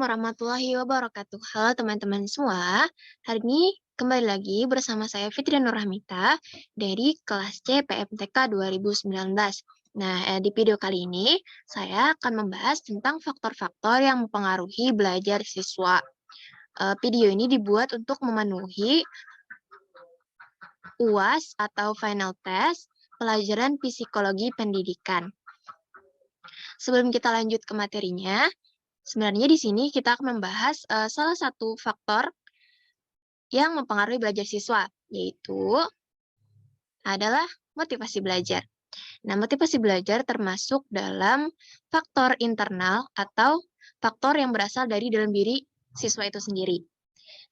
warahmatullahi wabarakatuh. Halo teman-teman semua. Hari ini kembali lagi bersama saya Fitri Nurrahmita dari kelas C PMTK 2019. Nah, di video kali ini saya akan membahas tentang faktor-faktor yang mempengaruhi belajar siswa. Video ini dibuat untuk memenuhi UAS atau Final Test pelajaran psikologi pendidikan. Sebelum kita lanjut ke materinya, sebenarnya di sini kita akan membahas salah satu faktor yang mempengaruhi belajar siswa, yaitu adalah motivasi belajar. Nah, motivasi belajar termasuk dalam faktor internal atau faktor yang berasal dari dalam diri siswa itu sendiri.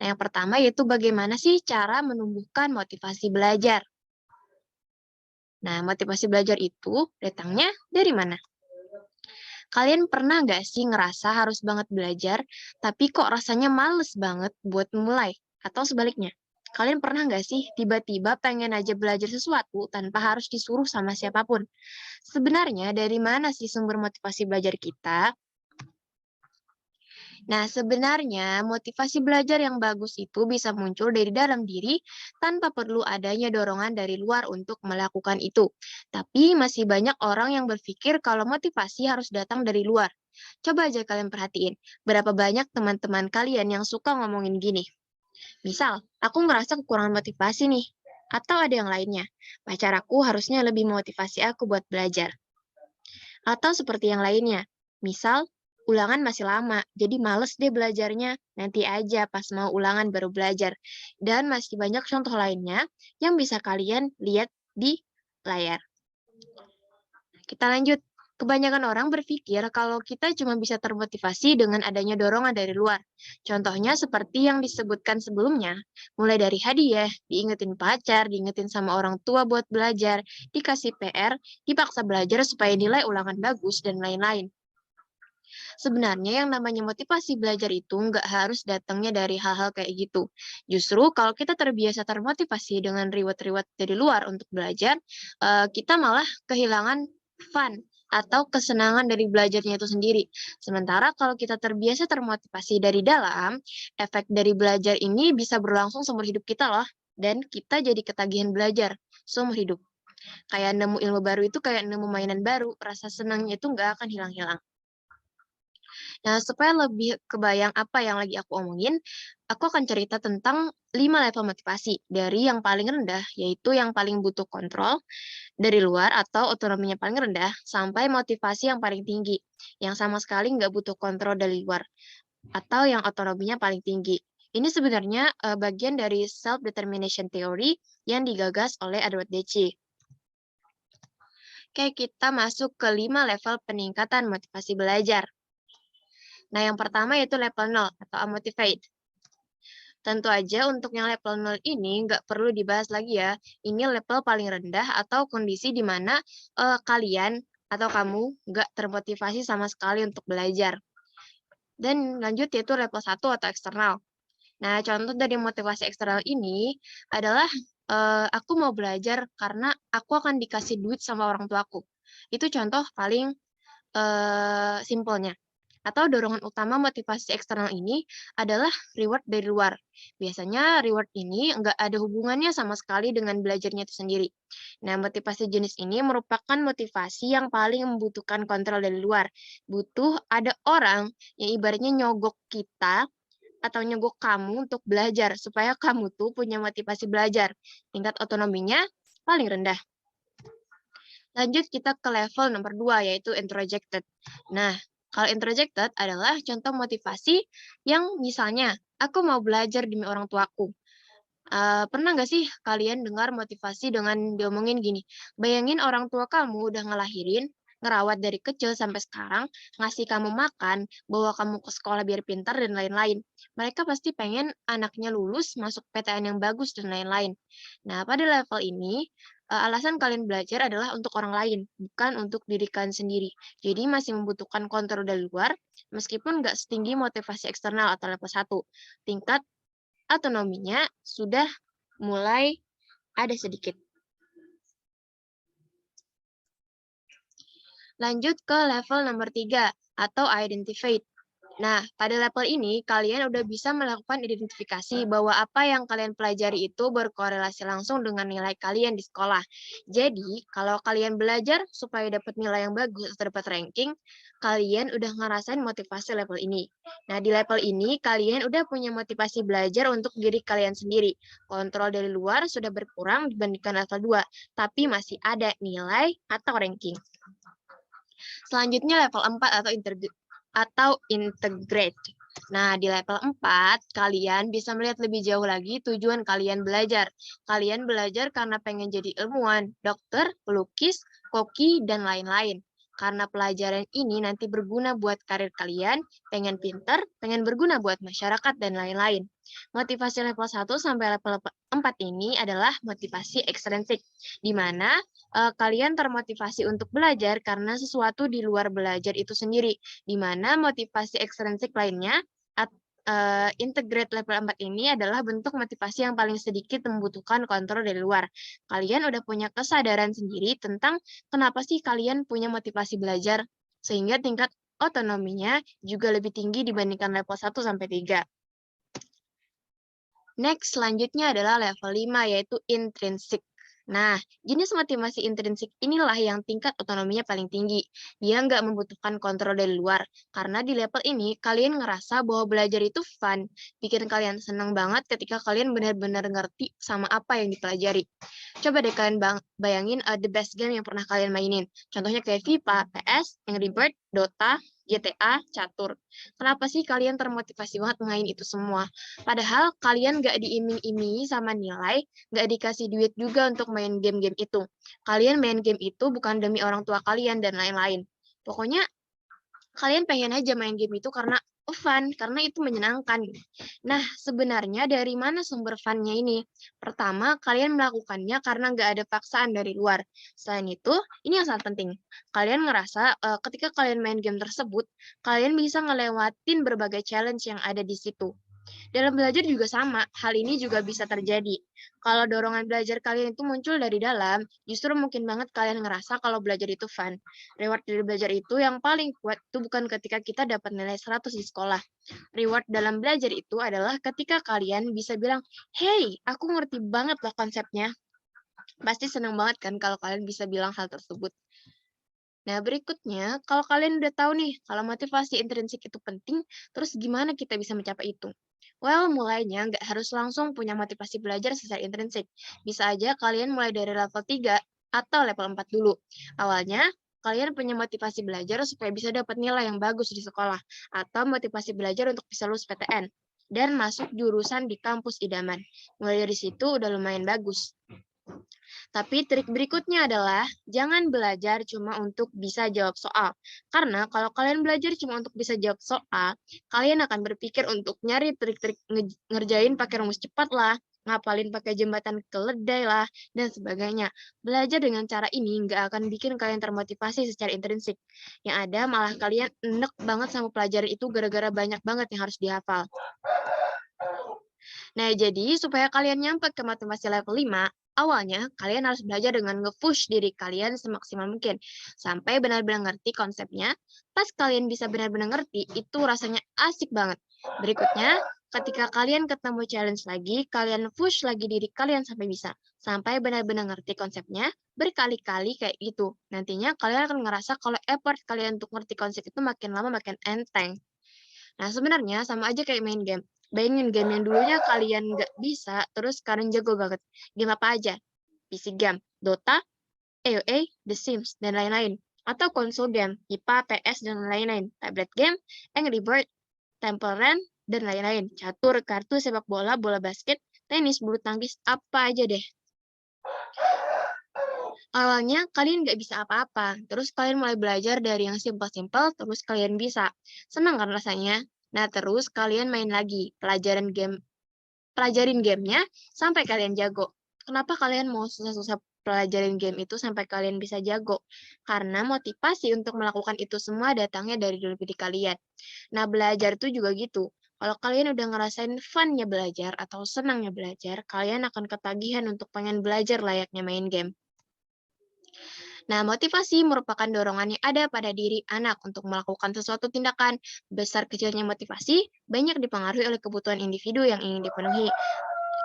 Nah, yang pertama yaitu bagaimana sih cara menumbuhkan motivasi belajar. Nah, motivasi belajar itu datangnya dari mana? Kalian pernah nggak sih ngerasa harus banget belajar, tapi kok rasanya males banget buat mulai? Atau sebaliknya, kalian pernah nggak sih tiba-tiba pengen aja belajar sesuatu tanpa harus disuruh sama siapapun? Sebenarnya dari mana sih sumber motivasi belajar kita? Nah, sebenarnya motivasi belajar yang bagus itu bisa muncul dari dalam diri tanpa perlu adanya dorongan dari luar untuk melakukan itu. Tapi masih banyak orang yang berpikir kalau motivasi harus datang dari luar. Coba aja kalian perhatiin, berapa banyak teman-teman kalian yang suka ngomongin gini. Misal, aku ngerasa kekurangan motivasi nih. Atau ada yang lainnya, pacar aku harusnya lebih motivasi aku buat belajar. Atau seperti yang lainnya, misal ulangan masih lama, jadi males deh belajarnya, nanti aja pas mau ulangan baru belajar. Dan masih banyak contoh lainnya yang bisa kalian lihat di layar. Kita lanjut. Kebanyakan orang berpikir kalau kita cuma bisa termotivasi dengan adanya dorongan dari luar. Contohnya seperti yang disebutkan sebelumnya, mulai dari hadiah, diingetin pacar, diingetin sama orang tua buat belajar, dikasih PR, dipaksa belajar supaya nilai ulangan bagus, dan lain-lain. Sebenarnya yang namanya motivasi belajar itu nggak harus datangnya dari hal-hal kayak gitu. Justru kalau kita terbiasa termotivasi dengan reward-reward dari luar untuk belajar, kita malah kehilangan fun atau kesenangan dari belajarnya itu sendiri. Sementara kalau kita terbiasa termotivasi dari dalam, efek dari belajar ini bisa berlangsung seumur hidup kita loh. Dan kita jadi ketagihan belajar seumur hidup. Kayak nemu ilmu baru itu kayak nemu mainan baru, rasa senangnya itu nggak akan hilang-hilang. Nah, supaya lebih kebayang apa yang lagi aku omongin, aku akan cerita tentang 5 level motivasi. Dari yang paling rendah, yaitu yang paling butuh kontrol dari luar atau otonominya paling rendah, sampai motivasi yang paling tinggi, yang sama sekali nggak butuh kontrol dari luar, atau yang otonominya paling tinggi. Ini sebenarnya bagian dari self-determination theory yang digagas oleh Edward Deci. Oke, kita masuk ke 5 level peningkatan motivasi belajar. Nah, yang pertama yaitu level 0 atau unmotivate. Tentu aja untuk yang level 0 ini nggak perlu dibahas lagi ya. Ini level paling rendah atau kondisi di mana kalian atau kamu nggak termotivasi sama sekali untuk belajar. Dan lanjut yaitu level 1 atau eksternal. Nah, contoh dari motivasi eksternal ini adalah aku mau belajar karena aku akan dikasih duit sama orang tuaku. Itu contoh paling simpelnya. Atau dorongan utama motivasi eksternal ini adalah reward dari luar. Biasanya reward ini nggak ada hubungannya sama sekali dengan belajarnya itu sendiri. Nah, motivasi jenis ini merupakan motivasi yang paling membutuhkan kontrol dari luar. Butuh ada orang yang ibaratnya nyogok kita atau nyogok kamu untuk belajar, supaya kamu tuh punya motivasi belajar. Tingkat otonominya paling rendah. Lanjut kita ke level nomor 2, yaitu introjected. Nah, kalau introjected adalah contoh motivasi yang misalnya, aku mau belajar demi orang tuaku. Pernah nggak sih kalian dengar motivasi dengan diomongin gini, bayangin orang tua kamu udah ngelahirin, ngerawat dari kecil sampai sekarang, ngasih kamu makan, bawa kamu ke sekolah biar pintar, dan lain-lain. Mereka pasti pengen anaknya lulus, masuk PTN yang bagus, dan lain-lain. Nah, pada level ini, alasan kalian belajar adalah untuk orang lain, bukan untuk diri kalian sendiri. Jadi masih membutuhkan kontrol dari luar, meskipun nggak setinggi motivasi eksternal atau level 1. Tingkat otonominya sudah mulai ada sedikit. Lanjut ke level nomor 3 atau identified. Nah, pada level ini, kalian udah bisa melakukan identifikasi bahwa apa yang kalian pelajari itu berkorelasi langsung dengan nilai kalian di sekolah. Jadi, kalau kalian belajar supaya dapat nilai yang bagus atau dapat ranking, kalian udah ngerasain motivasi level ini. Nah, di level ini, kalian udah punya motivasi belajar untuk diri kalian sendiri. Kontrol dari luar sudah berkurang dibandingkan level 2, tapi masih ada nilai atau ranking. Selanjutnya level 4 atau integrate. Nah, di level 4, kalian bisa melihat lebih jauh lagi tujuan kalian belajar. Kalian belajar karena pengen jadi ilmuwan, dokter, pelukis, koki, dan lain-lain. Karena pelajaran ini nanti berguna buat karir kalian, pengen pinter, pengen berguna buat masyarakat, dan lain-lain. Motivasi level 1 sampai level 4 ini adalah motivasi ekstrinsik, di mana kalian termotivasi untuk belajar karena sesuatu di luar belajar itu sendiri, di mana motivasi ekstrinsik lainnya, integrate level 4 ini adalah bentuk motivasi yang paling sedikit membutuhkan kontrol dari luar. Kalian udah punya kesadaran sendiri tentang kenapa sih kalian punya motivasi belajar, sehingga tingkat otonominya juga lebih tinggi dibandingkan level 1 sampai 3. Next, selanjutnya adalah level 5, yaitu intrinsik. Nah, jenis motivasi intrinsik inilah yang tingkat otonominya paling tinggi. Dia nggak membutuhkan kontrol dari luar. Karena di level ini, kalian ngerasa bahwa belajar itu fun. Bikin kalian senang banget ketika kalian benar-benar ngerti sama apa yang dipelajari. Coba deh kalian bayangin the best game yang pernah kalian mainin. Contohnya kayak FIFA, PS, Angry Bird, Dota, GTA, Catur. Kenapa sih kalian termotivasi banget main itu semua? Padahal kalian nggak diiming-imingi sama nilai, nggak dikasih duit juga untuk main game-game itu. Kalian main game itu bukan demi orang tua kalian dan lain-lain. Pokoknya kalian pengen aja main game itu karena fun, karena itu menyenangkan. Nah, sebenarnya dari mana sumber fun-nya ini? Pertama, kalian melakukannya karena nggak ada paksaan dari luar. Selain itu, ini yang sangat penting. Kalian ngerasa ketika kalian main game tersebut, kalian bisa ngelewatin berbagai challenge yang ada di situ. Dalam belajar juga sama, hal ini juga bisa terjadi. Kalau dorongan belajar kalian itu muncul dari dalam, justru mungkin banget kalian ngerasa kalau belajar itu fun. Reward dari belajar itu yang paling kuat itu bukan ketika kita dapat nilai 100 di sekolah. Reward dalam belajar itu adalah ketika kalian bisa bilang, "Hey, aku ngerti banget loh konsepnya." Pasti senang banget kan kalau kalian bisa bilang hal tersebut. Nah, berikutnya, kalau kalian udah tahu nih, kalau motivasi intrinsik itu penting, terus gimana kita bisa mencapai itu? Well, mulainya nggak harus langsung punya motivasi belajar secara intrinsik. Bisa aja kalian mulai dari level 3 atau level 4 dulu. Awalnya, kalian punya motivasi belajar supaya bisa dapat nilai yang bagus di sekolah, atau motivasi belajar untuk bisa lulus PTN, dan masuk jurusan di kampus idaman. Mulai dari situ udah lumayan bagus. Tapi trik berikutnya adalah jangan belajar cuma untuk bisa jawab soal. Karena kalau kalian belajar cuma untuk bisa jawab soal, kalian akan berpikir untuk nyari trik-trik ngerjain pakai rumus cepat lah, ngapalin pakai jembatan keledai lah, dan sebagainya. Belajar dengan cara ini nggak akan bikin kalian termotivasi secara intrinsik. Yang ada malah kalian enek banget sama pelajaran itu gara-gara banyak banget yang harus dihafal. Nah, jadi supaya kalian nyampe ke motivasi level 5, awalnya kalian harus belajar dengan nge-push diri kalian semaksimal mungkin. Sampai benar-benar ngerti konsepnya. Pas kalian bisa benar-benar ngerti, itu rasanya asik banget. Berikutnya, ketika kalian ketemu challenge lagi, kalian push lagi diri kalian sampai bisa. Sampai benar-benar ngerti konsepnya, berkali-kali kayak gitu. Nantinya kalian akan ngerasa kalau effort kalian untuk ngerti konsep itu makin lama makin enteng. Nah, sebenarnya sama aja kayak main game. Bayangin game yang dulunya kalian nggak bisa, terus sekarang jago banget. Game apa aja? PC game, Dota, AoA, The Sims, dan lain-lain. Atau konsol game, IPA, PS, dan lain-lain. Tablet game, Angry Bird, Temple Run, dan lain-lain. Catur, kartu, sepak bola, bola basket, tenis, bulu tangkis, apa aja deh. Awalnya kalian nggak bisa apa-apa, terus kalian mulai belajar dari yang simpel-simpel, terus kalian bisa. Senang kan rasanya? Nah, terus kalian main lagi, pelajarin gamenya sampai kalian jago. Kenapa kalian mau susah-susah pelajarin game itu sampai kalian bisa jago? Karena motivasi untuk melakukan itu semua datangnya dari dalam diri kalian. Nah, belajar itu juga gitu. Kalau kalian udah ngerasain fun-nya belajar atau senangnya belajar, kalian akan ketagihan untuk pengen belajar layaknya main game. Nah, motivasi merupakan dorongan yang ada pada diri anak untuk melakukan sesuatu tindakan. Besar kecilnya motivasi banyak dipengaruhi oleh kebutuhan individu yang ingin dipenuhi.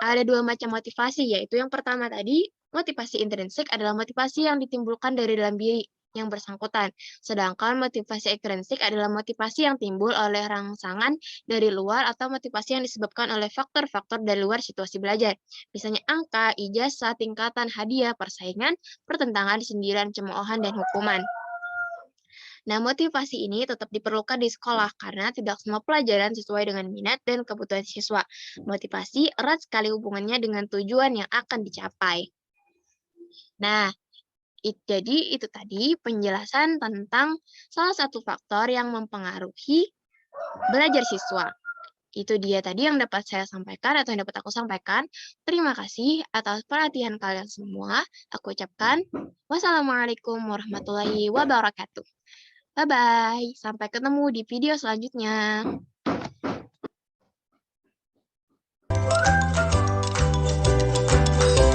Ada dua macam motivasi, yaitu yang pertama tadi, motivasi intrinsik adalah motivasi yang ditimbulkan dari dalam diri yang bersangkutan. Sedangkan motivasi ekstrinsik adalah motivasi yang timbul oleh rangsangan dari luar atau motivasi yang disebabkan oleh faktor-faktor dari luar situasi belajar. Misalnya angka, ijazah, tingkatan, hadiah, persaingan, pertentangan, sindiran, cemoohan, dan hukuman. Nah, motivasi ini tetap diperlukan di sekolah karena tidak semua pelajaran sesuai dengan minat dan kebutuhan siswa. Motivasi erat sekali hubungannya dengan tujuan yang akan dicapai. Nah, jadi itu tadi penjelasan tentang salah satu faktor yang mempengaruhi belajar siswa. Itu dia tadi yang dapat saya sampaikan atau yang dapat aku sampaikan. Terima kasih atas perhatian kalian semua. Aku ucapkan wassalamualaikum warahmatullahi wabarakatuh. Bye-bye. Sampai ketemu di video selanjutnya.